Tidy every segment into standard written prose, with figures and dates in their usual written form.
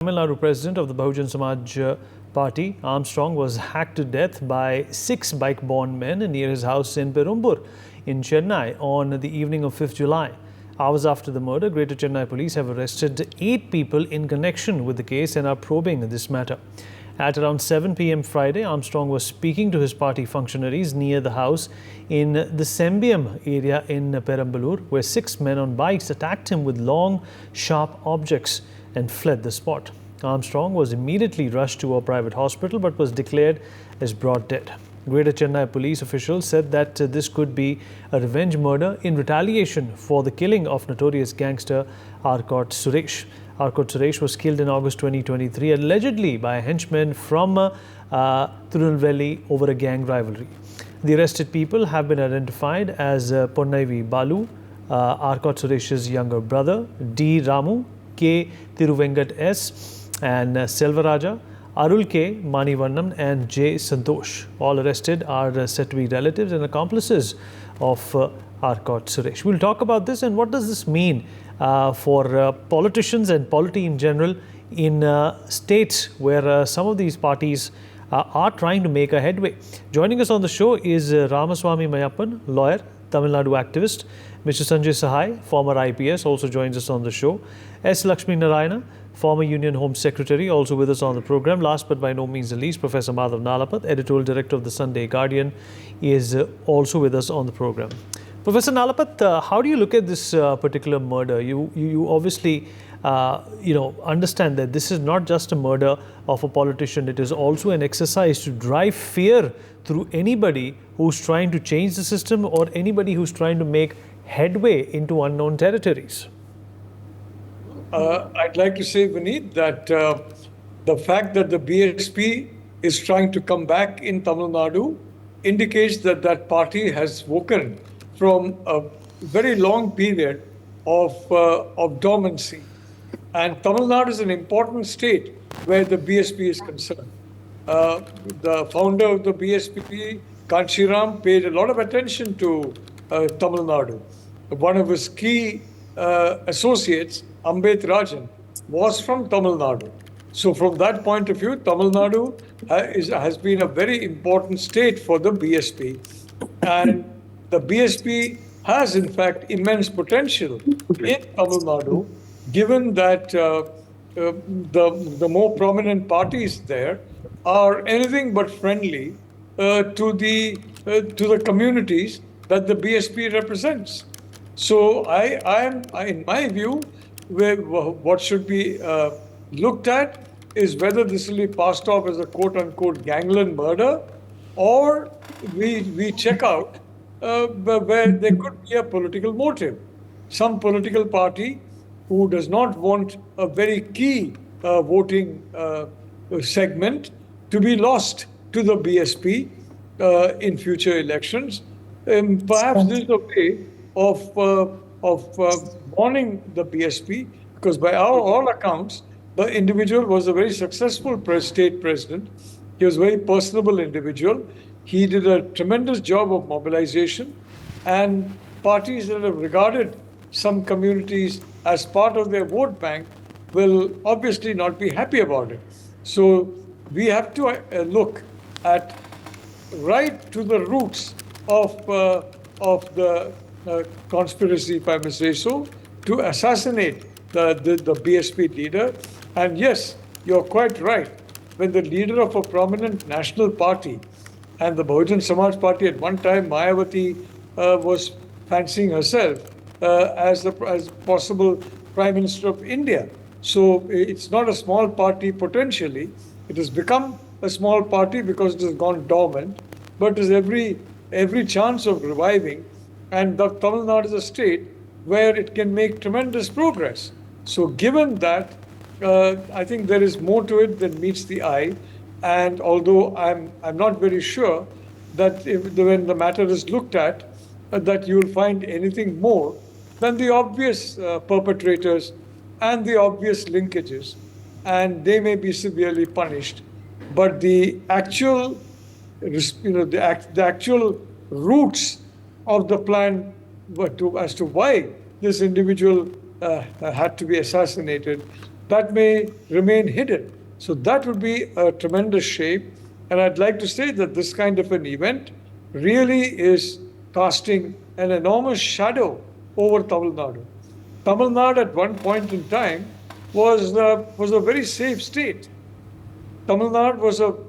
Tamil Nadu president of the Bahujan Samaj party, Armstrong, was hacked to death by 6 bike-borne men near his house in Perumbur in Chennai on the evening of 5th July. Hours after the murder, Greater Chennai police have arrested 8 people in connection with the case and are probing this matter. At around 7 p.m. Friday, Armstrong was speaking to his party functionaries near the house in the Sembium area in Perambalur, where 6 men on bikes attacked him with long, sharp objects and fled the spot. Armstrong was immediately rushed to a private hospital but was declared as brought dead. Greater Chennai police officials said that this could be a revenge murder in retaliation for the killing of notorious gangster Arcot Suresh. Arcot Suresh was killed in August 2023, allegedly by a henchman from Tirunelveli over a gang rivalry. The arrested people have been identified as Ponnaivi Balu, Arcot Suresh's younger brother, D. Ramu, K. Tiruvengat S, and Selvaraja, Arul K. Manivannam, and J. Santosh. All arrested are said to be relatives and accomplices of Arcot Suresh. We'll talk about this and what does this mean for politicians and polity in general in states where some of these parties are trying to make a headway. Joining us on the show is Ramaswamy Mayappan, lawyer, Tamil Nadu activist. Mr. Sanjay Sahai, former IPS, also joins us on the show. S. Lakshmi Narayana, former Union Home Secretary, also with us on the program. Last but by no means the least, Professor Madhav Nalapat, editorial director of the Sunday Guardian, is also with us on the program. Professor Nalapat, how do you look at this particular murder? You obviously understand that this is not just a murder of a politician. It is also an exercise to drive fear through anybody who's trying to change the system or anybody who's trying to make headway into unknown territories. I'd like to say, Vineet, that the fact that the BSP is trying to come back in Tamil Nadu indicates that that party has woken from a very long period of dormancy. And Tamil Nadu is an important state where the BSP is concerned. The founder of the BSP, Kanchiram, paid a lot of attention to Tamil Nadu. One of his key associates, Ambet Rajan, was from Tamil Nadu. So from that point of view, Tamil Nadu has been a very important state for the BSP. And the BSP has, in fact, immense potential in Tamil Nadu, given that the more prominent parties there are anything but friendly to the communities that the BSP represents. So in my view, what should be looked at is whether this will be passed off as a quote-unquote gangland murder, or we check out where there could be a political motive. Some political party who does not want a very key voting segment to be lost to the BSP in future elections. Perhaps this is a way of warning the BSP, because by all accounts, the individual was a very successful state president. He was a very personable individual. He did a tremendous job of mobilization, and parties that have regarded some communities as part of their vote bank will obviously not be happy about it. So we have to look at right to the roots of the conspiracy, if I may say so, to assassinate the BSP leader. And yes, you're quite right. When the leader of a prominent national party, and the Bahujan Samaj party at one time, Mayawati was fancying herself as possible Prime Minister of India. So it's not a small party potentially. It has become a small party because it has gone dormant, but there's every chance of reviving. And the Tamil Nadu is a state where it can make tremendous progress. So given that, I think there is more to it than meets the eye. And although I'm not very sure that when the matter is looked at, that you'll find anything more than the obvious perpetrators and the obvious linkages, and they may be severely punished. But the actual, the actual roots of the plan as to why this individual had to be assassinated that may remain hidden. So that would be a tremendous shame. And I'd like to say that this kind of an event really is casting an enormous shadow over Tamil Nadu. Tamil Nadu at one point in time was a very safe state. Tamil Nadu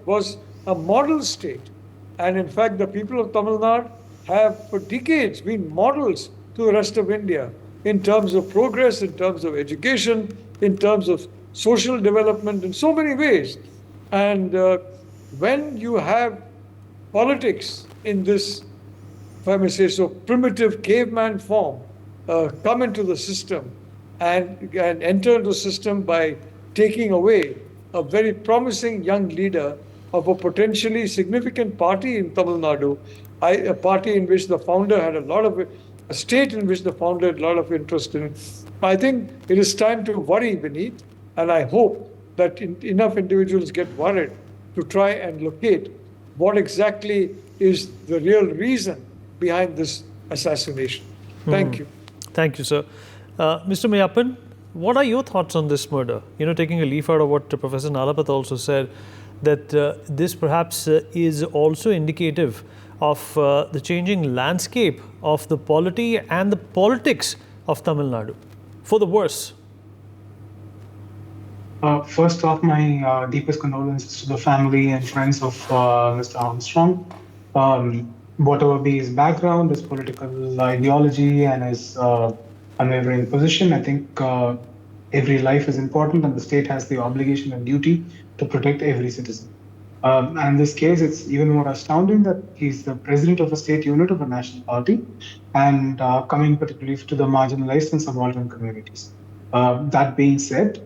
was a model state. And in fact, the people of Tamil Nadu have for decades been models to the rest of India in terms of progress, in terms of education, in terms of social development, in so many ways. And when you have politics in this, if I may say so, primitive caveman form, come into the system and enter into the system by taking away a very promising young leader of a potentially significant party in Tamil Nadu, a party in which the founder had a state in which the founder had a lot of interest in. I think it is time to worry, Vineet, and I hope that enough individuals get worried to try and locate what exactly is the real reason behind this assassination. Thank you. Thank you, sir. Mr. Mayappan, what are your thoughts on this murder? Taking a leaf out of what Professor Nalapat also said, that this perhaps is also indicative of the changing landscape of the polity and the politics of Tamil Nadu, for the worse. First off, my deepest condolences to the family and friends of Mr. Armstrong. Whatever be his background, his political ideology, and his unwavering position, I think every life is important, and the state has the obligation and duty to protect every citizen. And in this case, it's even more astounding that he's the president of a state unit of a national party, and coming particularly to the marginalized and subaltern communities. That being said,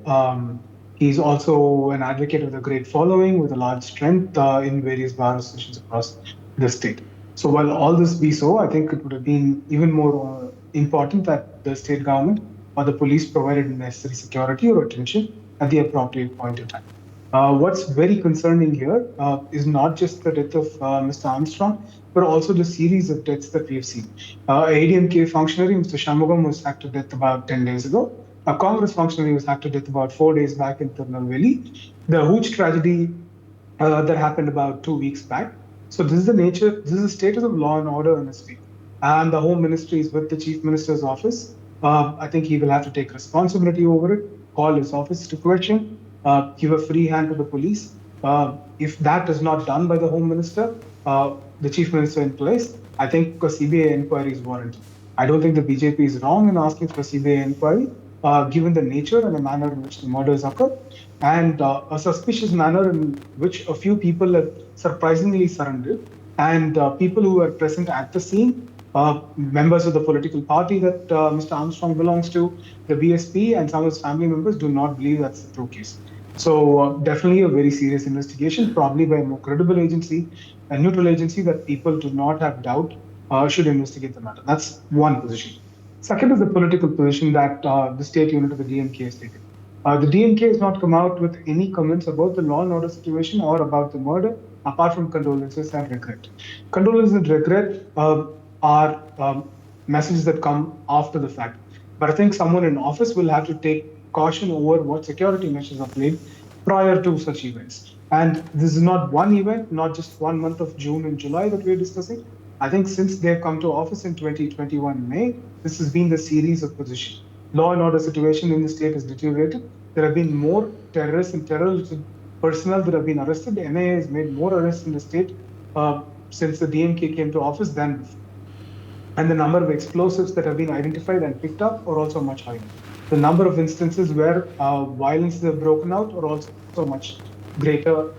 he's also an advocate with a great following, with a large strength in various bar associations across the state. So while all this be so, I think it would have been even more important that the state government or the police provided necessary security or attention at the appropriate point in time. What's very concerning here is not just the death of Mr. Armstrong, but also the series of deaths that we have seen. ADMK functionary, Mr. Shanmugam, was hacked to death about 10 days ago. A Congress functionary was hacked to death about 4 days back in Tirunelveli. The Hooch tragedy that happened about 2 weeks back. So this is the status of law and order in the state. And the Home Ministry is with the Chief Minister's office. I think he will have to take responsibility over it, call his office to question, give a free hand to the police. If that is not done by the Home Minister, the Chief Minister in place, I think a CBI inquiry is warranted. I don't think the BJP is wrong in asking for a CBI inquiry, given the nature and the manner in which the murders occurred, and a suspicious manner in which a few people have surprisingly surrendered, and people who were present at the scene, members of the political party that Mr. Armstrong belongs to, the BSP, and some of his family members do not believe that's the true case. So definitely a very serious investigation, probably by a more credible agency, a neutral agency that people do not have doubt should investigate the matter. That's one position. Second is the political position that the state unit of the DMK has taken. The DMK has not come out with any comments about the law and order situation or about the murder, apart from condolences and regret. Condolences and regret are messages that come after the fact. But I think someone in office will have to take caution over what security measures are played prior to such events. And this is not one event, not just 1 month of June and July that we're discussing. I think since they've come to office in 2021 May, this has been the series of positions. Law and order situation in the state has deteriorated. There have been more terrorists and terrorist personnel that have been arrested. The NIA has made more arrests in the state since the DMK came to office than before. And the number of explosives that have been identified and picked up are also much higher. The number of instances where violence have broken out are also much greater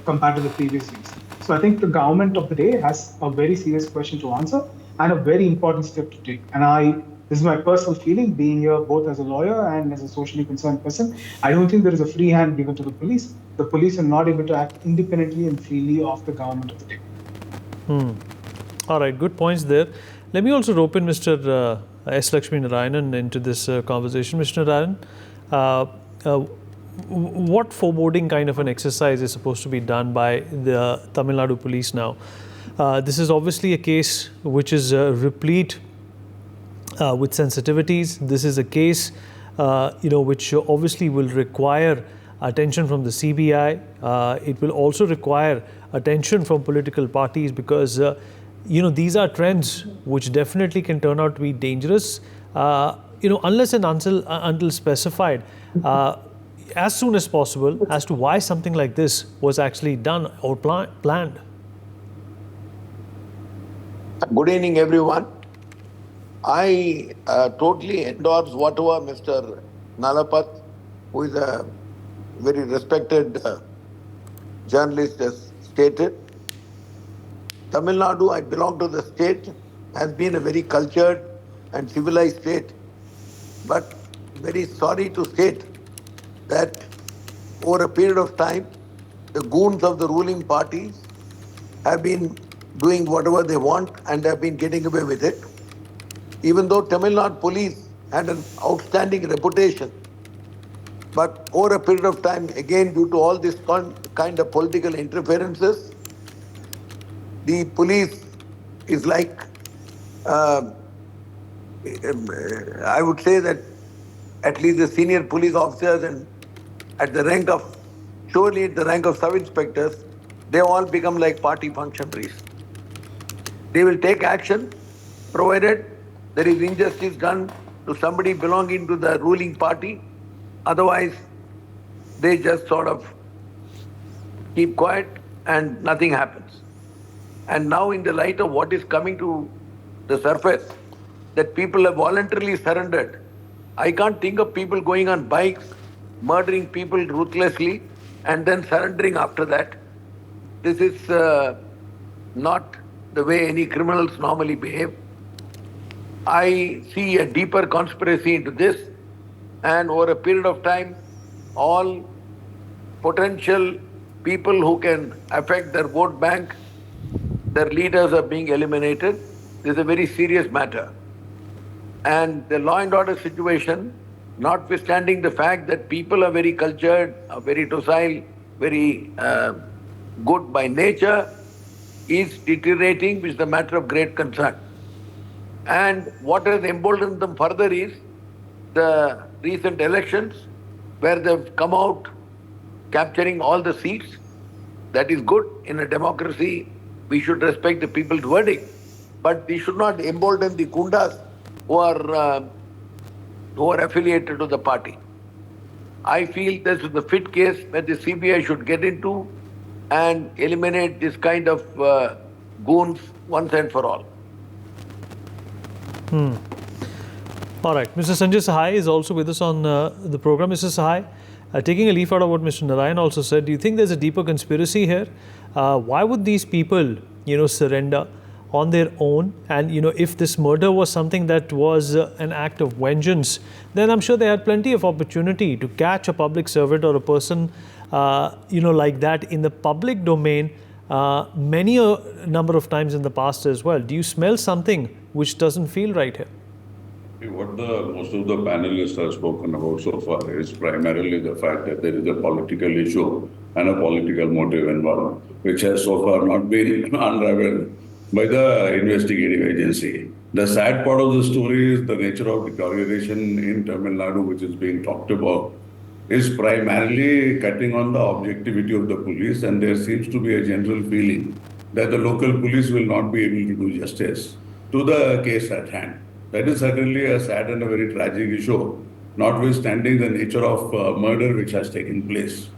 compared to the previous years. So I think the government of the day has a very serious question to answer and a very important step to take. And this is my personal feeling, being here both as a lawyer and as a socially concerned person. I don't think there is a free hand given to the police. The police are not able to act independently and freely of the government of the day. All right, good points there. Let me also rope in Mr. S. Lakshmi Narayanan into this conversation. Mr. Narayanan, what foreboding kind of an exercise is supposed to be done by the Tamil Nadu police now? This is obviously a case which is replete with sensitivities. This is a case which obviously will require attention from the CBI. It will also require attention from political parties because, these are trends which definitely can turn out to be dangerous, unless and until specified as soon as possible as to why something like this was actually done or planned. Good evening, everyone. I totally endorse whatever Mr. Nalapat, who is a very respected journalist, has stated. Tamil Nadu, I belong to the state, has been a very cultured and civilized state. But very sorry to state that over a period of time, the goons of the ruling parties have been doing whatever they want and have been getting away with it. Even though Tamil Nadu police had an outstanding reputation, but over a period of time, again due to all this kind of political interferences, the police is like, I would say that at least the senior police officers and at the rank of, surely at the rank of sub-inspectors, they all become like party functionaries. They will take action provided there is injustice done to somebody belonging to the ruling party. Otherwise, they just sort of keep quiet and nothing happens. And now in the light of what is coming to the surface, that people have voluntarily surrendered. I can't think of people going on bikes, murdering people ruthlessly, and then surrendering after that. This is not the way any criminals normally behave. I see a deeper conspiracy into this, and over a period of time, all potential people who can affect their vote bank, their leaders are being eliminated. This is a very serious matter. And the law and order situation, notwithstanding the fact that people are very cultured, are very docile, very good by nature, is deteriorating, which is a matter of great concern. And what has emboldened them further is the recent elections, where they've come out capturing all the seats. That is good. In a democracy, we should respect the people's verdict. But we should not embolden the gundas who are affiliated to the party. I feel this is the fit case where the CBI should get into and eliminate this kind of goons once and for all. All right. Mr. Sanjay Sahai is also with us on the program. Mr. Sahai, taking a leaf out of what Mr. Narayan also said, do you think there's a deeper conspiracy here? Why would these people, surrender on their own? And, if this murder was something that was an act of vengeance, then I'm sure they had plenty of opportunity to catch a public servant or a person, like that in the public domain many a number of times in the past as well. Do you smell something which doesn't feel right here? What most of the panelists have spoken about so far is primarily the fact that there is a political issue and a political motive involved, which has so far not been unraveled by the investigative agency. The sad part of the story is the nature of deterioration in Tamil Nadu, which is being talked about, is primarily cutting on the objectivity of the police, and there seems to be a general feeling that the local police will not be able to do justice to the case at hand. That is certainly a sad and a very tragic issue, notwithstanding the nature of murder which has taken place.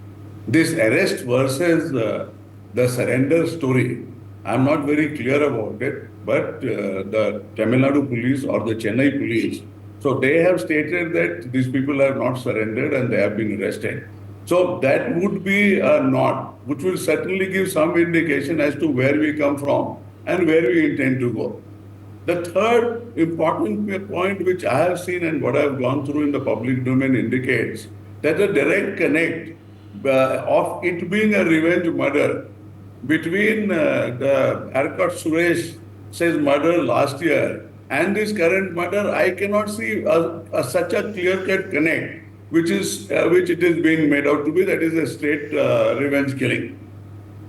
This arrest versus the surrender story, I'm not very clear about it, but the Tamil Nadu police or the Chennai police, so they have stated that these people have not surrendered and they have been arrested. So that would be a nod, which will certainly give some indication as to where we come from and where we intend to go. The third important point which I have seen and what I have gone through in the public domain indicates that a direct connect of it being a revenge murder between the Arcot Suresh says murder last year and this current murder, I cannot see such a clear-cut connect, which it is being made out to be, that is a straight revenge killing.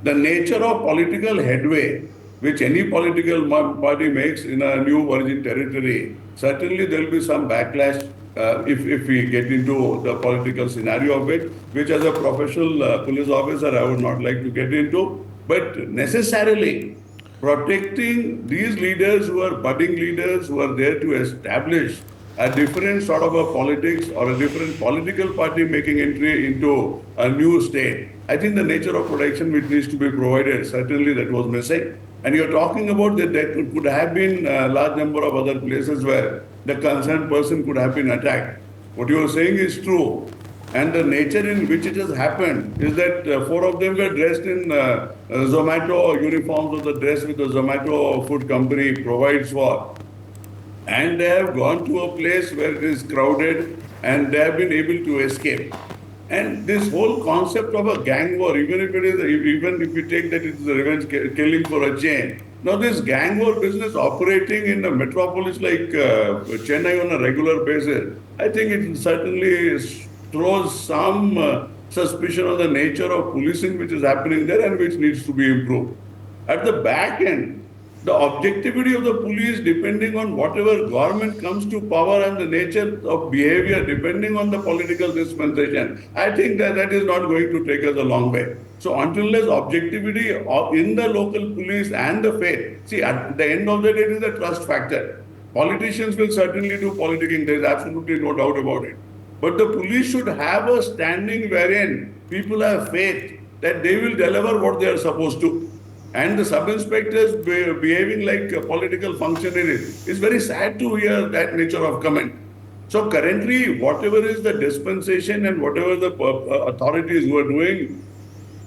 The nature of political headway which any political party makes in a new virgin territory, certainly there will be some backlash if we get into the political scenario of it, which as a professional police officer I would not like to get into, but necessarily protecting these leaders who are budding leaders who are there to establish a different sort of a politics or a different political party making entry into a new state. I think the nature of protection which needs to be provided, certainly that was missing. And you're talking about that there could have been a large number of other places where the concerned person could have been attacked. What you are saying is true. And the nature in which it has happened is that four of them were dressed in Zomato uniforms or the dress which the Zomato food company provides for. And they have gone to a place where it is crowded and they have been able to escape. And this whole concept of a gang war, even if you take that it's a revenge killing for a chain, now this gang war business operating in a metropolis like Chennai on a regular basis, I think it certainly throws some suspicion on the nature of policing which is happening there and which needs to be improved. At the back end, the objectivity of the police, depending on whatever government comes to power and the nature of behavior, depending on the political dispensation, I think that is not going to take us a long way. So until there's objectivity in the local police and the faith, see, at the end of the day, it is the trust factor. Politicians will certainly do politicking, there is absolutely no doubt about it. But the police should have a standing wherein people have faith that they will deliver what they are supposed to. And the sub-inspectors behaving like political functionaries. It's very sad to hear that nature of comment. So currently, whatever is the dispensation and whatever the authorities who are doing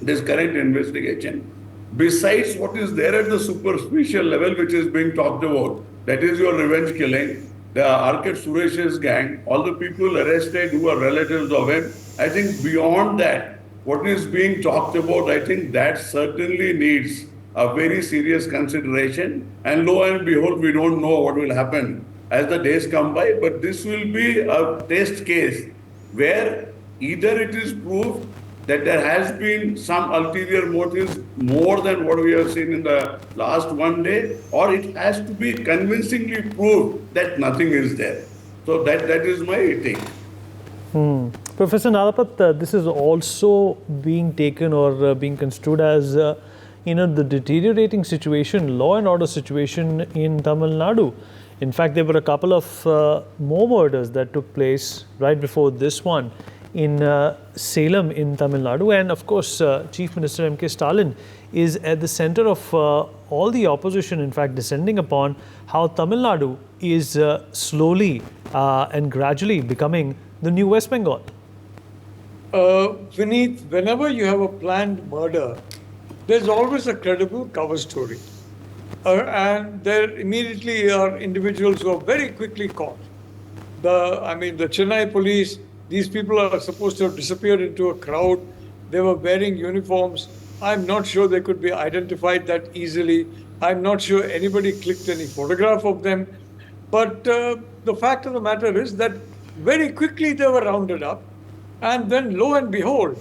this current investigation, besides what is there at the superficial level which is being talked about, that is your revenge killing, the Arcade Suresh's gang, all the people arrested who are relatives of him, I think beyond that, what is being talked about, I think that certainly needs a very serious consideration. And lo and behold, we don't know what will happen as the days come by, but this will be a test case where either it is proved that there has been some ulterior motives more than what we have seen in the last one day, or it has to be convincingly proved that nothing is there. So that is my take. Professor Nalapat, this is also being taken or being construed as the deteriorating situation, law and order situation in Tamil Nadu. In fact, there were a couple of more murders that took place right before this one in Salem in Tamil Nadu. And of course, Chief Minister M.K. Stalin is at the center of all the opposition, in fact, descending upon how Tamil Nadu is slowly and gradually becoming the new West Bengal. Vineet, whenever you have a planned murder, there's always a credible cover story. And there immediately are individuals who are very quickly caught. The Chennai police, these people are supposed to have disappeared into a crowd. They were wearing uniforms. I'm not sure they could be identified that easily. I'm not sure anybody clicked any photograph of them. But the fact of the matter is that very quickly they were rounded up. And then lo and behold,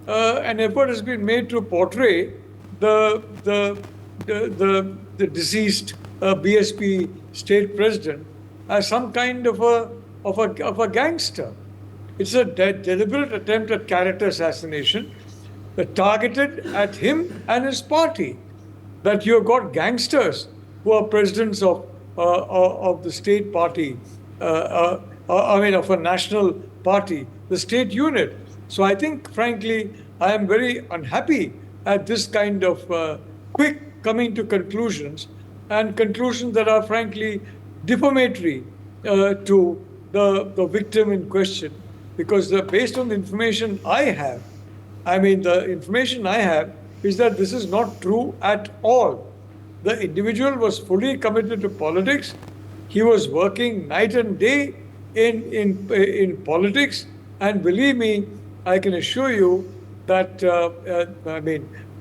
an effort has been made to portray the deceased BSP state president as some kind of a gangster. It's a deliberate attempt at character assassination targeted at him and his party. That you've got gangsters who are presidents of the state party, of a national party, the state unit. So I think, frankly, I am very unhappy at this kind of quick coming to conclusions, and conclusions that are frankly defamatory to the victim in question, because based on the information I have, the information I have is that this is not true at all. The individual was fully committed to politics. He was working night and day in politics, and believe me, I can assure you that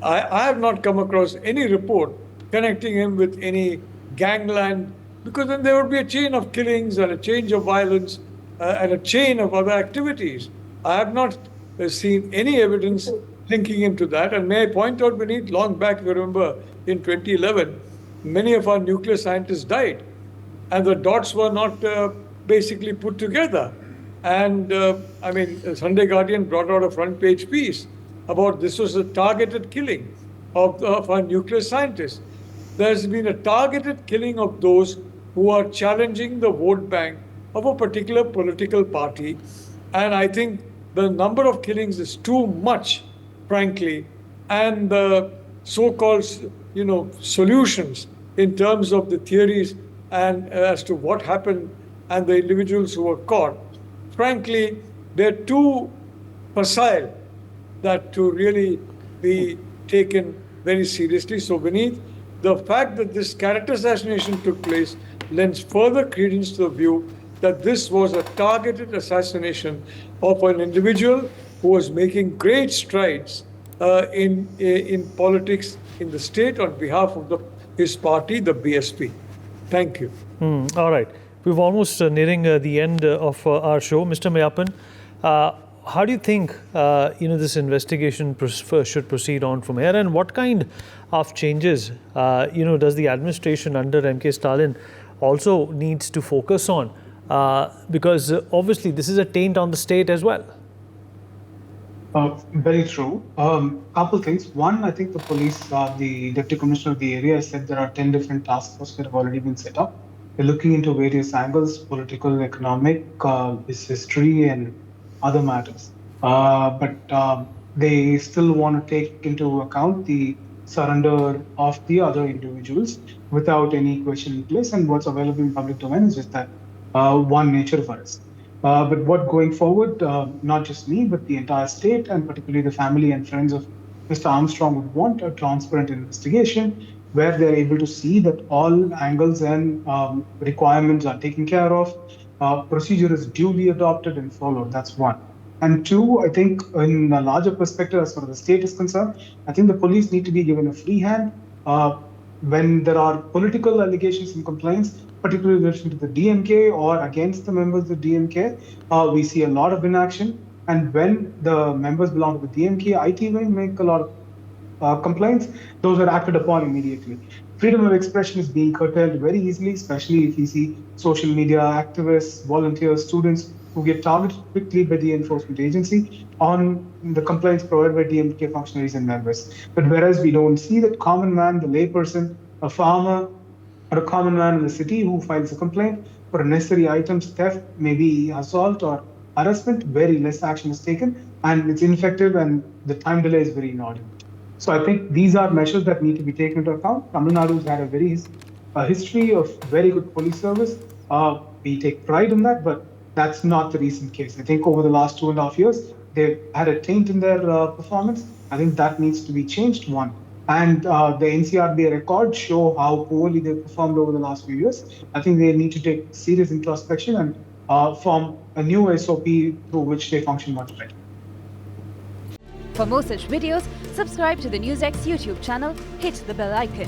I have not come across any report connecting him with any gangland, because then there would be a chain of killings and a chain of violence and a chain of other activities. I have not seen any evidence linking him to that. And may I point out, Vineet, long back, you remember, in 2011, many of our nuclear scientists died, and the dots were not basically put together. And Sunday Guardian brought out a front page piece about this was a targeted killing of our nuclear scientists. There's been a targeted killing of those who are challenging the vote bank of a particular political party. And I think the number of killings is too much, frankly. And the so-called, solutions in terms of the theories and as to what happened and the individuals who were caught, frankly, they're too facile that to really be taken very seriously. So, Vineet, the fact that this character assassination took place lends further credence to the view that this was a targeted assassination of an individual who was making great strides in politics in the state on behalf of his party, the BSP. Thank you. All right. We're almost nearing the end of our show. Mr. Mayappan, how do you think this investigation should proceed on from here, and what kind of changes does the administration under M.K. Stalin also needs to focus on? Because obviously this is a taint on the state as well. Very true. Couple things. One, I think the police, the deputy commissioner of the area said there are 10 different task forces that have already been set up. They're looking into various angles, political, economic, history, and other matters. But they still want to take into account the surrender of the other individuals without any question in place. And what's available in public domain is just that one nature of arrest. But what going forward, not just me, but the entire state, and particularly the family and friends of Mr. Armstrong, would want a transparent investigation where they're able to see that all angles and requirements are taken care of, procedure is duly adopted and followed. That's one. And two, I think in a larger perspective, as far as the state is concerned, I think the police need to be given a free hand when there are political allegations and complaints, particularly in relation to the DMK or against the members of the DMK. We see a lot of inaction. And when the members belong to the DMK, IT will make a lot of complaints. Those are acted upon immediately. Freedom of expression is being curtailed very easily, especially if you see social media activists, volunteers, students who get targeted quickly by the enforcement agency on the complaints provided by DMK functionaries and members. But whereas we don't see that common man, the layperson, a farmer, or a common man in the city who files a complaint for unnecessary items, theft, maybe assault or harassment, very less action is taken, and it's ineffective, and the time delay is very inordinate. So I think these are measures that need to be taken into account. Tamil Nadu's had a history of very good police service. We take pride in that, but that's not the recent case. I think over the last 2.5 years, they've had a taint in their performance. I think that needs to be changed, one. And the NCRB records show how poorly they performed over the last few years. I think they need to take serious introspection and form a new SOP through which they function much better. For more such videos, subscribe to the NewsX YouTube channel, hit the bell icon.